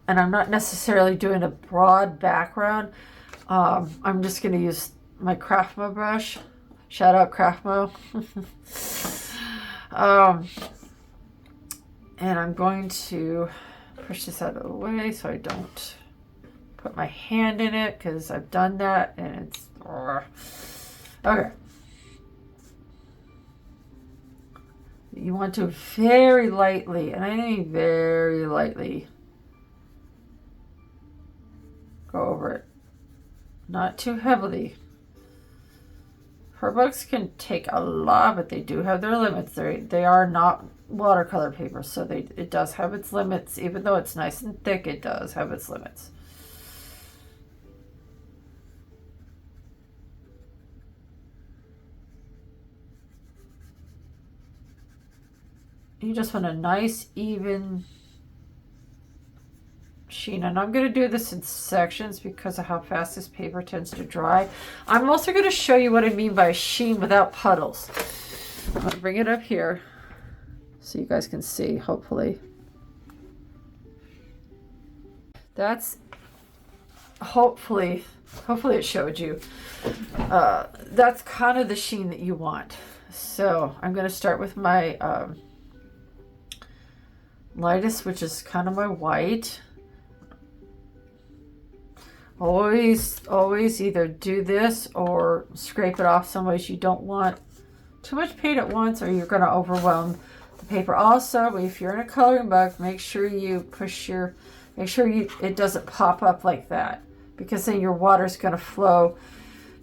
Speaker 1: and I'm not necessarily doing a broad background, I'm just going to use my Craftmo brush. Shout out Craftmo. And I'm going to push this out of the way so I don't put my hand in it, because I've done that and it's okay. You want to very lightly, and I mean very lightly, go over it, not too heavily. Her books can take a lot, but they do have their limits. They are not watercolor paper, so it does have its limits. Even though it's nice and thick, it does have its limits. You just want a nice, even sheen. And I'm going to do this in sections because of how fast this paper tends to dry. I'm also going to show you what I mean by sheen without puddles. I'm going to bring it up here so you guys can see, hopefully. That's, hopefully it showed you. That's kind of the sheen that you want. So I'm going to start with my lightest, which is kind of my white. Always either do this or scrape it off some ways. You don't want too much paint at once or you're going to overwhelm the paper. Also, if you're in a coloring book, make sure you it doesn't pop up like that, because then your water's going to flow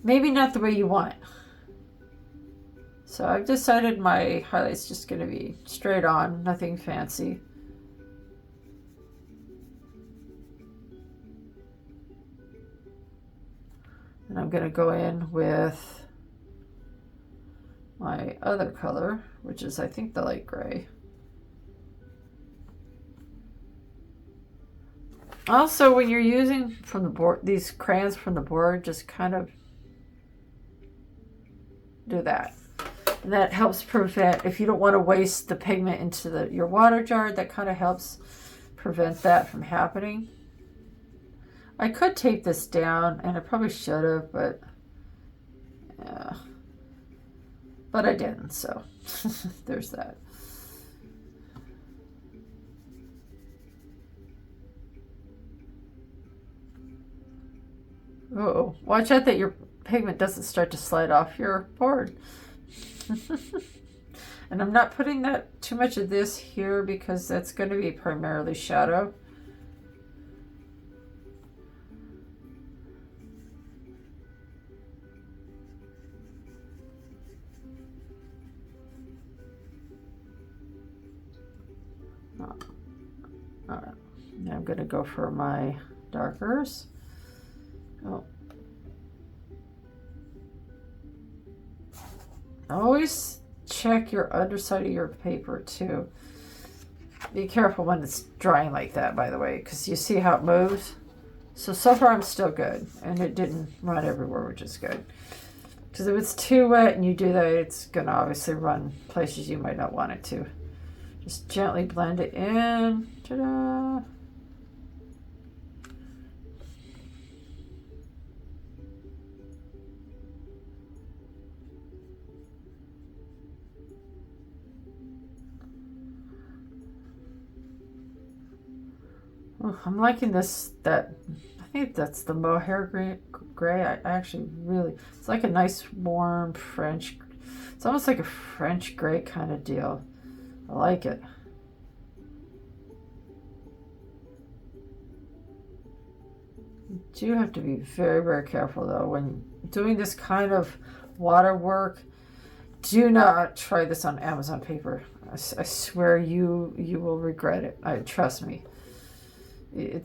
Speaker 1: maybe not the way you want. So I've decided my highlight's just going to be straight on, nothing fancy. And I'm going to go in with my other color, which is, I think, the light gray. Also, when you're using from the board, these crayons from the board, just kind of do that. And that helps prevent, if you don't want to waste the pigment into your water jar, that kind of helps prevent that from happening. I could tape this down, and I probably should have, but yeah. But I didn't, so there's that. Uh-oh, watch out that your pigment doesn't start to slide off your board. And I'm not putting that too much of this here because that's going to be primarily shadow. All right, now I'm going to go for my darkers. Oh. Always check your underside of your paper too. Be careful when it's drying like that, by the way, because you see how it moves. So far I'm still good, and it didn't run everywhere, which is good. Because if it's too wet and you do that, it's going to obviously run places you might not want it to. Just gently blend it in. Ta-da! Oh, I'm liking this, I think that's the mohair gray. I actually really, it's like a nice warm French, it's almost like a French gray kind of deal. I like it. You do have to be very, very careful though when doing this kind of water work. Do not try this on Amazon paper. I swear you will regret it. Trust me. It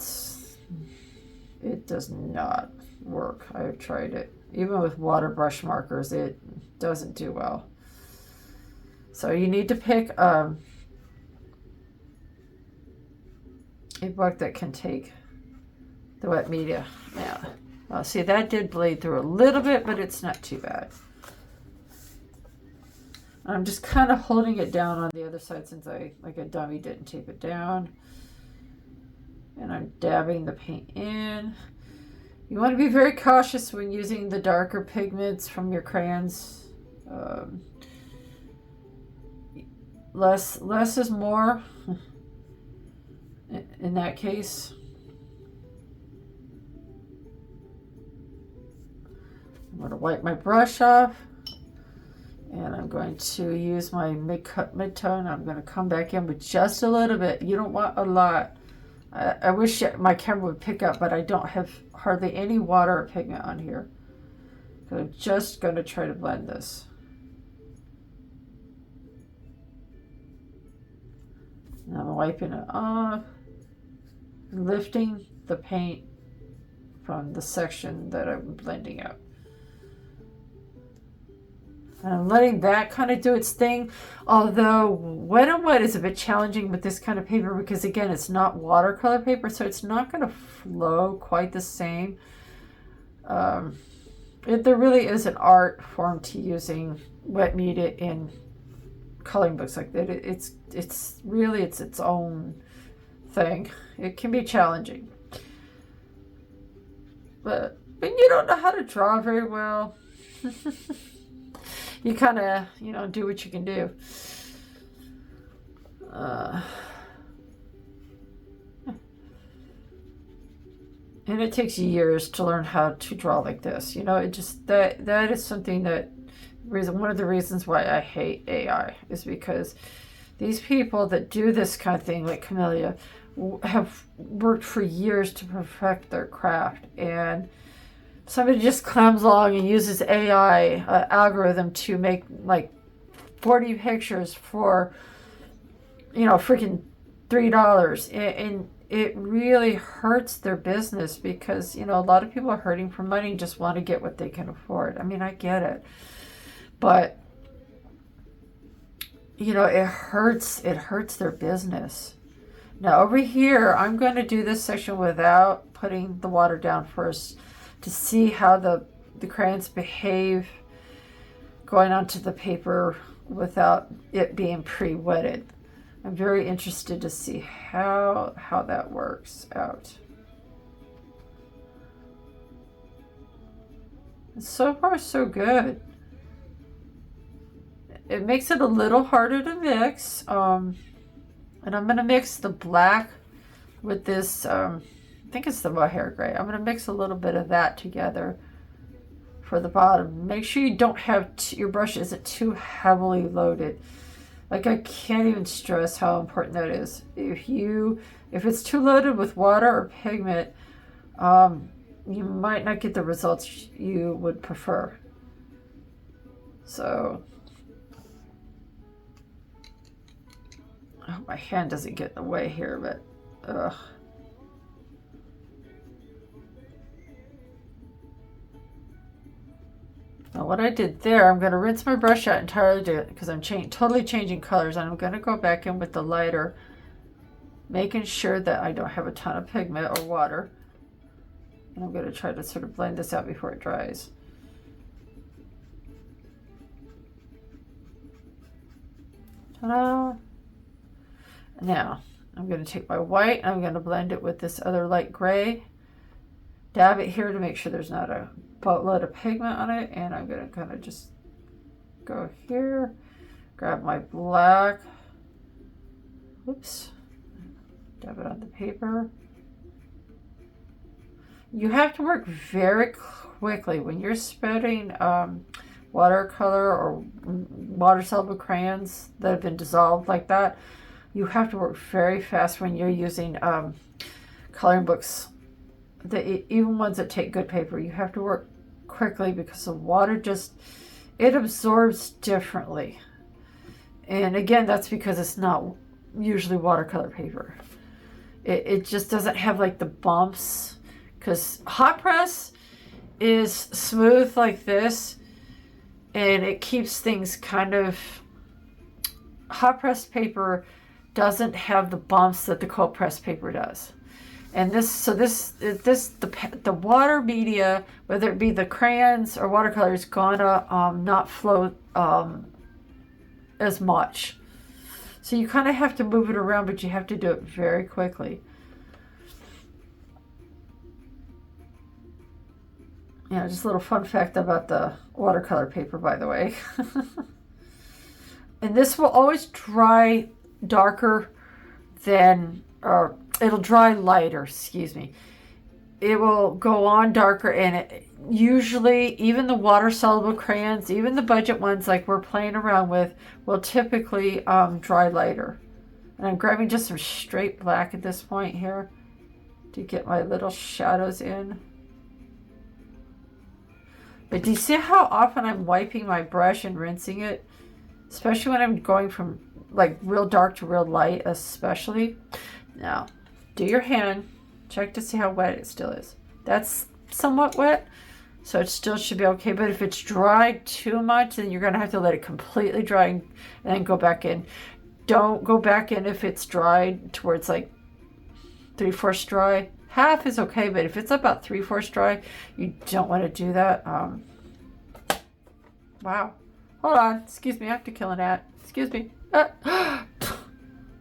Speaker 1: does not work. I've tried it. Even with water brush markers, it doesn't do well. So you need to pick a book that can take the wet media. Now, see, that did bleed through a little bit, but it's not too bad. I'm just kind of holding it down on the other side since I, like a dummy, didn't tape it down. And I'm dabbing the paint in. You want to be very cautious when using the darker pigments from your crayons. Less is more in that case. I'm going to wipe my brush off, and I'm going to use my mid-tone. I'm going to come back in with just a little bit. You don't want a lot. I wish my camera would pick up, but I don't have hardly any water or pigment on here. So I'm just going to try to blend this. And I'm wiping it off, lifting the paint from the section that I'm blending out. And I'm letting that kind of do its thing. Although wet on wet is a bit challenging with this kind of paper because, again, it's not watercolor paper, so it's not going to flow quite the same. There really is an art form to using wet media in coloring books like that. It's really its own thing. It can be challenging. But when you don't know how to draw very well, you kind of, do what you can do. And it takes years to learn how to draw like this. It just, that is something that, one of the reasons why I hate AI is because these people that do this kind of thing, like Camellia, have worked for years to perfect their craft. And somebody just comes along and uses AI algorithm to make like 40 pictures for, freaking $3. And it really hurts their business because, a lot of people are hurting for money and just want to get what they can afford. I mean, I get it. But, it hurts their business. Now over here, I'm going to do this section without putting the water down first to see how the crayons behave going onto the paper without it being pre-wetted. I'm very interested to see how that works out. And so far, so good. It makes it a little harder to mix. And I'm going to mix the black with this, I think it's the mohair gray. I'm going to mix a little bit of that together for the bottom. Make sure you don't have, your brush isn't too heavily loaded. Like, I can't even stress how important that is. If it's too loaded with water or pigment, you might not get the results you would prefer. So, I hope my hand doesn't get in the way here, but ugh. Now what I did there, I'm going to rinse my brush out entirely because I'm totally changing colors, and I'm going to go back in with the lighter, making sure that I don't have a ton of pigment or water. And I'm going to try to sort of blend this out before it dries. Ta-da! Now, I'm going to take my white and I'm going to blend it with this other light gray. Dab it here to make sure there's not a boatload of pigment on it. And I'm going to kind of just go here, grab my black. Whoops. Dab it on the paper. You have to work very quickly when you're spreading watercolor or water-soluble crayons that have been dissolved like that. You have to work very fast when you're using coloring books, even ones that take good paper. You have to work quickly because the water it absorbs differently. And again, that's because it's not usually watercolor paper. It just doesn't have like the bumps, because hot press is smooth like this, and it keeps things kind of, hot pressed paper doesn't have the bumps that the cold pressed paper does. And the water media, whether it be the crayons or watercolor, is gonna not flow as much. So you kind of have to move it around, but you have to do it very quickly. Yeah, just a little fun fact about the watercolor paper, by the way. And this will always dry darker than, or it'll dry lighter, excuse me. It will go on darker, and usually even the water-soluble crayons, even the budget ones like we're playing around with, will typically dry lighter. And I'm grabbing just some straight black at this point here to get my little shadows in. But do you see how often I'm wiping my brush and rinsing it? Especially when I'm going from like real dark to real light, especially. Now, do your hand. Check to see how wet it still is. That's somewhat wet. So it still should be okay. But if it's dried too much, then you're going to have to let it completely dry and then go back in. Don't go back in if it's dried towards like 3/4 dry. Half is okay, but if it's about 3/4 dry, you don't want to do that. Wow. Hold on. Excuse me. I have to kill an ant. Excuse me.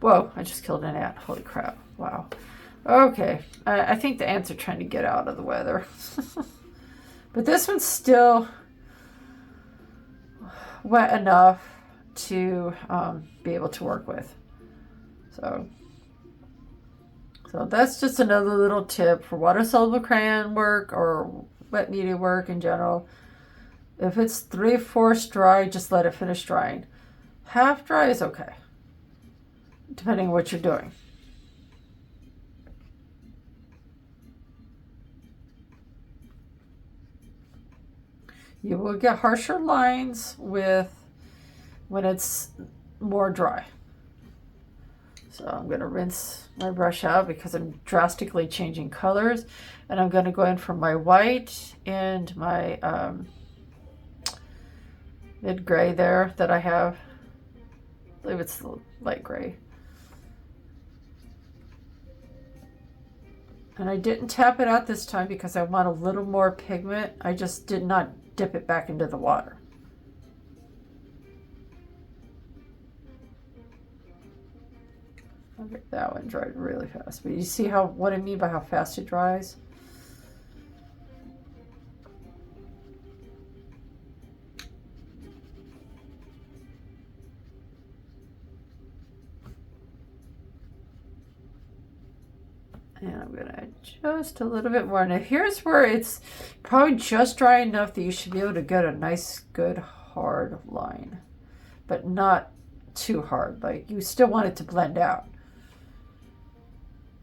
Speaker 1: Whoa. I just killed an ant. Holy crap. Wow. Okay. I think the ants are trying to get out of the weather. But this one's still wet enough to be able to work with. So that's just another little tip for water-soluble crayon work or wet media work in general. If it's 3/4 dry, just let it finish drying. Half dry is okay, depending on what you're doing. You will get harsher lines when it's more dry. So I'm going to rinse my brush out because I'm drastically changing colors. And I'm going to go in for my white and my mid-gray there that I have. I believe it's the light gray. And I didn't tap it out this time because I want a little more pigment. I just did not dip it back into the water. Okay, that one dried really fast. But you see what I mean by how fast it dries? And I'm going to add just a little bit more. Now here's where it's probably just dry enough that you should be able to get a nice, good, hard line. But not too hard. Like, you still want it to blend out.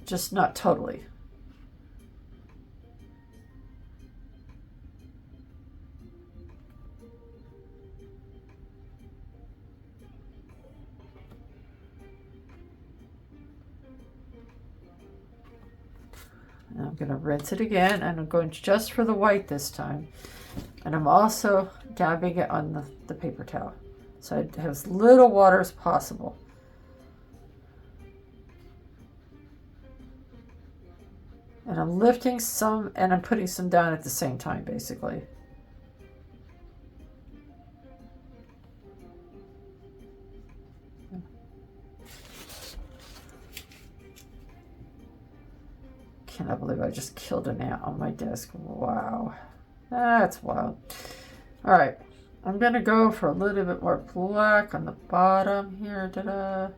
Speaker 1: Just not totally. And I'm going to rinse it again, and I'm going just for the white this time. And I'm also dabbing it on the paper towel, so it has as little water as possible. And I'm lifting some, and I'm putting some down at the same time, basically. Cannot believe I just killed an ant on my desk. Wow. That's wild. All right. I'm going to go for a little bit more black on the bottom here. Ta-da.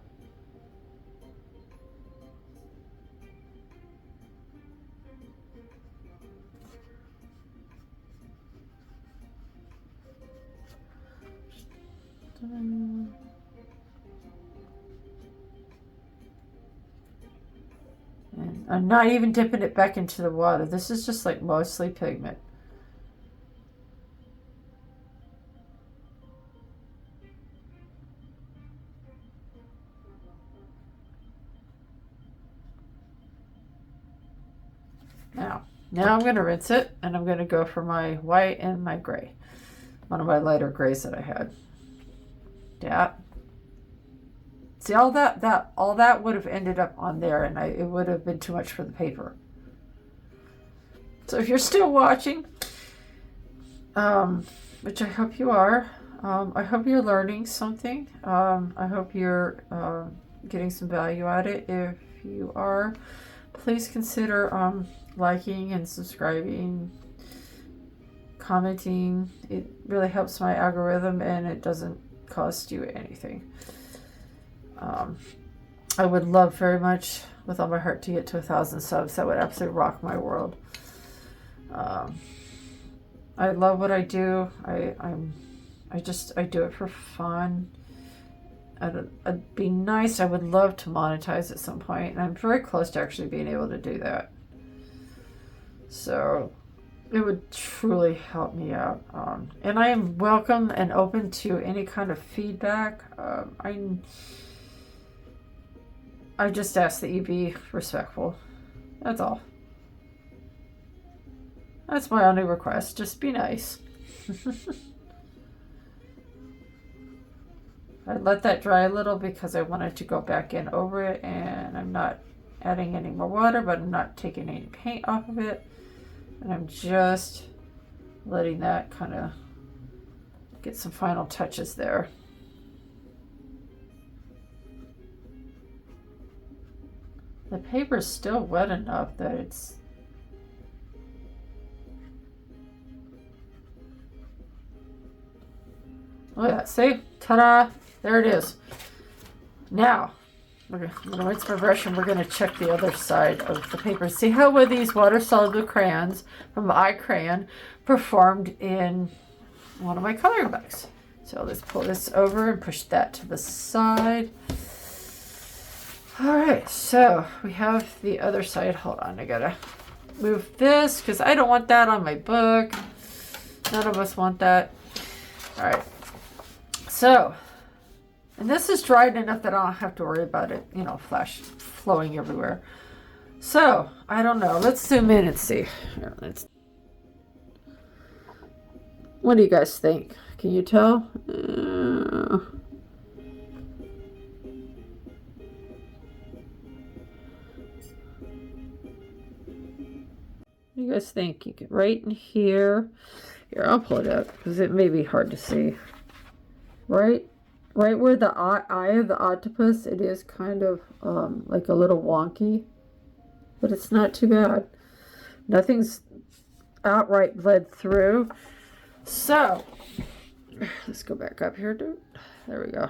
Speaker 1: And I'm not even dipping it back into the water. This is just like mostly pigment. Now I'm going to rinse it, and I'm going to go for my white and my gray. One of my lighter grays that I had. Yeah. See, all that would have ended up on there, and it would have been too much for the paper. So if you're still watching, which I hope you are, I hope you're learning something. I hope you're getting some value out of it. If you are, please consider liking and subscribing, commenting. It really helps my algorithm, and it doesn't cost you anything. I would love very much with all my heart to get to 1,000 subs. That would absolutely rock my world. I love what I do. I do it for fun. It'd be nice. I would love to monetize at some point, and I'm very close to actually being able to do that. So it would truly help me out. And I am welcome and open to any kind of feedback. I just ask that you be respectful. That's all. That's my only request. Just be nice. I let that dry a little because I wanted to go back in over it, and I'm not adding any more water, but I'm not taking any paint off of it. And I'm just letting that kind of get some final touches there. The paper's still wet enough that it's... Look at that, see? Ta-da! There it is. Now, I'm going to rinse my brush and we're going to check the other side of the paper. See how well these water-soluble crayons from Caran performed in one of my coloring books. So let's pull this over and push that to the side. All right, so we have the other side. Hold on, I gotta move this because I don't want that on my book. None of us want that. All right, so, and this is dried enough that I don't have to worry about it, you know, flowing everywhere. So, I don't know. Let's zoom in and see. Here, what do you guys think? Can you tell? What do you guys think? You can right in here. Here, I'll pull it up because it may be hard to see. Right where the eye of the octopus, it is kind of like a little wonky, but it's not too bad. Nothing's outright bled through. So, let's go back up here, dude. There we go.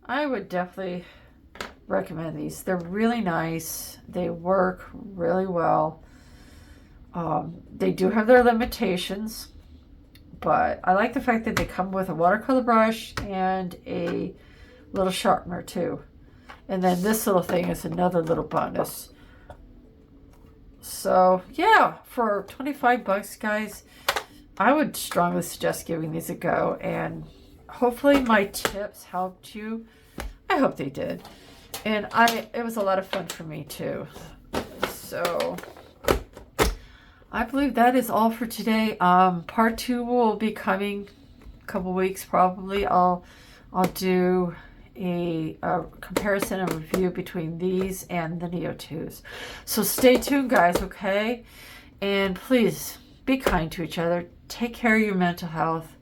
Speaker 1: I would definitely recommend these. They're really nice. They work really well. They do have their limitations, but I like the fact that they come with a watercolor brush and a little sharpener too. And then this little thing is another little bonus. So yeah, for 25 bucks, guys, I would strongly suggest giving these a go. And hopefully my tips helped you. I hope they did. And it was a lot of fun for me too. So I believe that is all for today. Part 2 will be coming a couple weeks probably. I'll do a comparison and review between these and the Neo 2s. So stay tuned, guys, okay? And please be kind to each other. Take care of your mental health.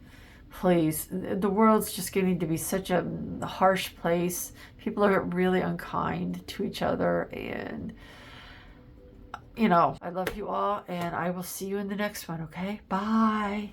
Speaker 1: Please. The world's just getting to be such a harsh place. People are really unkind to each other, and you know, I love you all, and I will see you in the next one, okay? Bye.